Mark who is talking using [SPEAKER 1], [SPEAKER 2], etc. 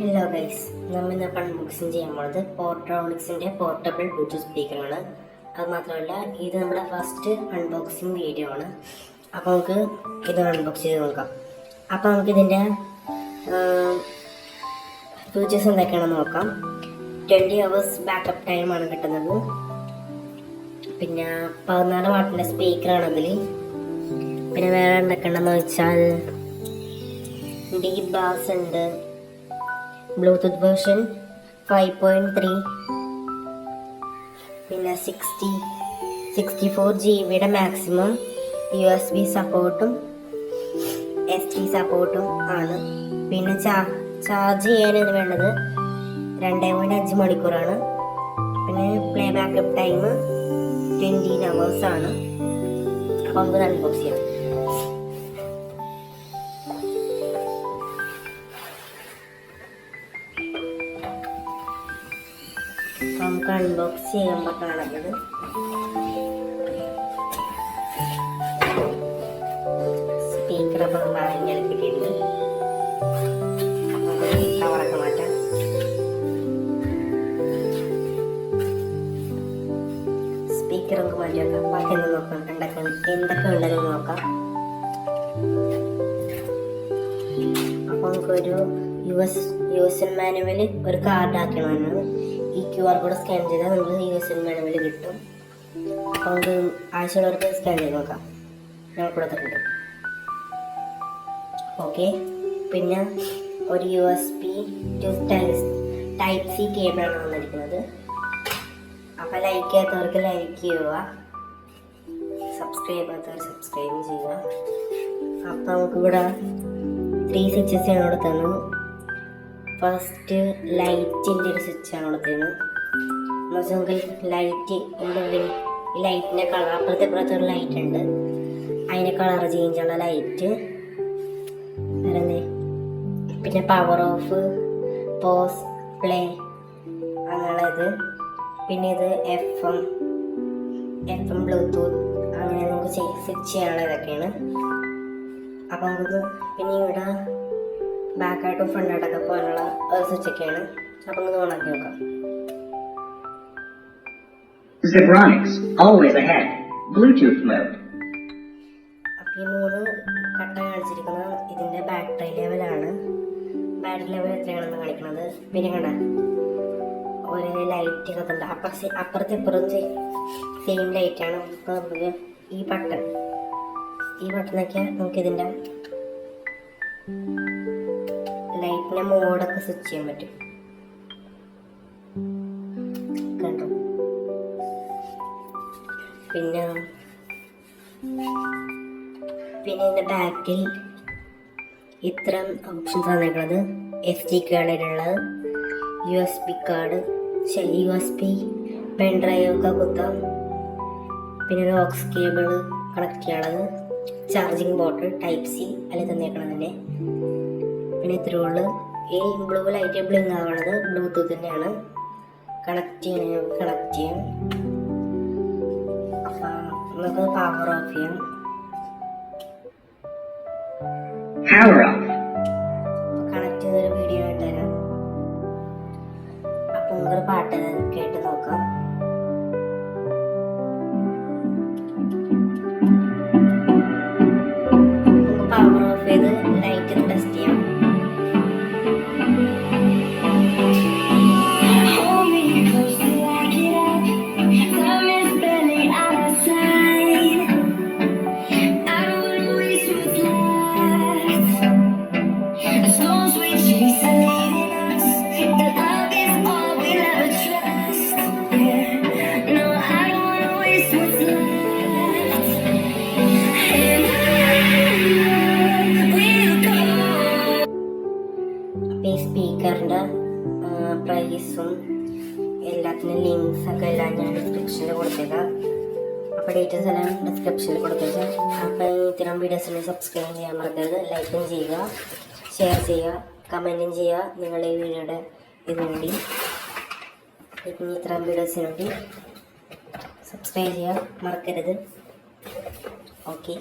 [SPEAKER 1] Hello guys, നമ്മൾ ഇന്ന് unboxing ചെയ്യാൻ പോകുന്നത് പോർട്രോണിക്സിൻ്റെ പോർട്ടബിൾ ബ്ലൂടൂത്ത് സ്പീക്കറാണ്. അത് മാത്രമല്ല, ഇത് നമ്മുടെ ഫസ്റ്റ് അൺബോക്സിങ് വീഡിയോ ആണ്. അപ്പോൾ നമുക്ക് ഇത് അൺബോക്സ് ചെയ്ത് നോക്കാം. അപ്പോൾ നമുക്കിതിൻ്റെ ഫീച്ചേഴ്സ് എന്തൊക്കെയാണെന്ന് നോക്കാം. 20 hours ബാക്കപ്പ് ടൈമാണ് കിട്ടുന്നത്. പിന്നെ 14 വാട്ടിൻ്റെ സ്പീക്കറാണ് അതിൽ. പിന്നെ വേറെ എന്തൊക്കെയുണ്ടെന്ന് വെച്ചാൽ ഡീപ് ബാസ് ഉണ്ട്, ബ്ലൂടൂത്ത് വേർഷൻ 5.3, പിന്നെ 64 GB മാക്സിമം USB സപ്പോർട്ടും SD സപ്പോർട്ടും ആണ്. പിന്നെ ചാർജ് ചെയ്യാൻ ഇത് വേണ്ടത് 2.5 മണിക്കൂറാണ്. പിന്നെ പ്ലേ ബാക്കപ്പ് ടൈം 20 hours ആണ്. അപ്പോൾ നമുക്ക് അൺബോക്സ് ചെയ്യാം. നമുക്ക് അൺബോക്സ് ചെയ്യുമ്പോൾ കാണുന്നത് സ്പീക്കർ ഭാഗങ്ങൾ കിട്ടിയിട്ടുണ്ട്. കവറൊക്കെ മാറ്റാം. സ്പീക്കർ നമുക്ക് മാറ്റി വെക്കാം. ബാക്കി ഒന്ന് നോക്കാം, എന്തൊക്കെ ഉണ്ടെന്ന് നോക്കാം. അപ്പോൾ നമുക്കൊരു യൂസർ മാനുവൽ ഒരു കാർഡ് ആക്കണമെന്നാണ്. ഈ QR കോഡ് സ്കാൻ ചെയ്താൽ നമുക്ക് യൂസർ മാനുവൽ കിട്ടും. അപ്പോൾ നമുക്ക് ആവശ്യമുള്ളവർക്ക് സ്കാൻ ചെയ്ത് നോക്കാം. ഞാൻ കൊടുത്തിട്ടുണ്ട്. ഓക്കെ, പിന്നെ ഒരു USB to Type-C കേബിളാണ് വന്നിരിക്കുന്നത്. അപ്പോൾ ലൈക്ക് ചെയ്യാത്തവർക്ക് ലൈക്ക് ചെയ്യുക, സബ്സ്ക്രൈബ് ചെയ്യാത്തവർ സബ്സ്ക്രൈബ് ചെയ്യുക. അപ്പോൾ നമുക്കിവിടെ 3 switches ആണ് കൊടുത്തത്. ഫസ്റ്റ് ലൈറ്റിൻ്റെ ഒരു സ്വിച്ചാണ് കൊടുത്തത്. എന്ന് വെച്ചാൽ നമുക്ക് ലൈറ്റ് ഈ ലൈറ്റിൻ്റെ കളർ അപ്പുറത്തൊരു ലൈറ്റ് ഉണ്ട്, അതിൻ്റെ കളർ ചേഞ്ചുള്ള ലൈറ്റ്. വേറെ പിന്നെ പവർ ഓഫ്, പോസ്, പ്ലേ അങ്ങനെയുള്ളത്. പിന്നെ ഇത് FM ബ്ലൂടൂത്ത് അങ്ങനെ നമുക്ക് സ്വിച്ച് ചെയ്യാനുള്ള ഇതൊക്കെയാണ്. അപ്പം നമുക്ക് പിന്നെ ഇവിടെ ബാക്കായിട്ടും ഫ്രണ്ടായിട്ടൊക്കെ പോകാനുള്ള സ്വിച്ചൊക്കെയാണ്. അപ്പം നമുക്ക് ഓണാക്കി നോക്കാം.
[SPEAKER 2] Zebronics, always ahead. Bluetooth mode.
[SPEAKER 1] അപ്പം ഈ 3 കട്ട കാണിച്ചിരിക്കുന്ന ഇതിൻ്റെ ബാറ്ററി ലെവലാണ്. ബാറ്ററി ലെവൽ എത്രയാണെന്ന് കാണിക്കുന്നത്. പിന്നെ കണ്ട ഒരു ലൈറ്റ് കത്തുണ്ട്. അപ്പുറത്തെ സെയിം ലൈറ്റാണ്. അപ്പോൾ നമുക്ക് ഈ ബട്ടണൊക്കെ നമുക്കിതിൻ്റെ ലൈറ്റിൻ്റെ മോഡൊക്കെ സ്വിച്ച് ചെയ്യാൻ പറ്റും. കണ്ടോ? പിന്നെ ഇതിൻ്റെ ബാക്കിൽ ഇത്തരം ഓപ്ഷൻസ് വന്നിട്ടുള്ളത്. SD കാർഡിനുള്ളത്, USB പെൻഡ്രൈവ് ഒക്കെ കുത്താം. പിന്നെ ഒരു ഓക്സ് കേബിൾ കണക്ട് ചെയ്യാനുള്ളത്, ചാർജിങ് പോർട്ട് Type-C അതിൽ തന്നേക്കണതിൻ്റെ. പിന്നെ ഇത്രയുള്ളൂ. ഈ ബ്ലൂ ലൈറ്റ് ബ്ലിങ് ആവുന്നത് ബ്ലൂടൂത്തിൻ്റെയാണ്. കണക്ട് ചെയ്യാം. അപ്പം നമുക്ക് പവർ ഓഫ് ചെയ്യാം. കണക്ട് ചെയ്തൊരു വീഡിയോ ആയിട്ട് തരാം. അപ്പം നമുക്കൊരു പാട്ട് കേട്ട് നോക്കാം. പവർ ഓഫ് ചെയ്ത് ലൈറ്റ് ടെസ്റ്റ് ചെയ്യാം. ഈ സ്പീക്കറിൻ്റെ പ്രൈസും എല്ലാത്തിനും ലിങ്ക്സൊക്കെ എല്ലാം ഞാൻ ഡിസ്ക്രിപ്ഷനിൽ കൊടുത്തേക്കാം. അപ്പോൾ ഡീറ്റെയിൽസ് എല്ലാം ഡിസ്ക്രിപ്ഷനിൽ കൊടുത്തേക്കാം. അപ്പോൾ ഇത്തരം വീഡിയോസിനെ സബ്സ്ക്രൈബ് ചെയ്യാൻ മറക്കരുത്. ലൈക്കും ചെയ്യുക, ഷെയർ ചെയ്യുക, കമൻറ്റും ചെയ്യുക. നിങ്ങളുടെ ഈ വീഡിയോയുടെ ഇതിനുവേണ്ടി ഇത്തരം വീഡിയോസിന് വേണ്ടി സബ്സ്ക്രൈബ് ചെയ്യാൻ മറക്കരുത്. ഓക്കെ.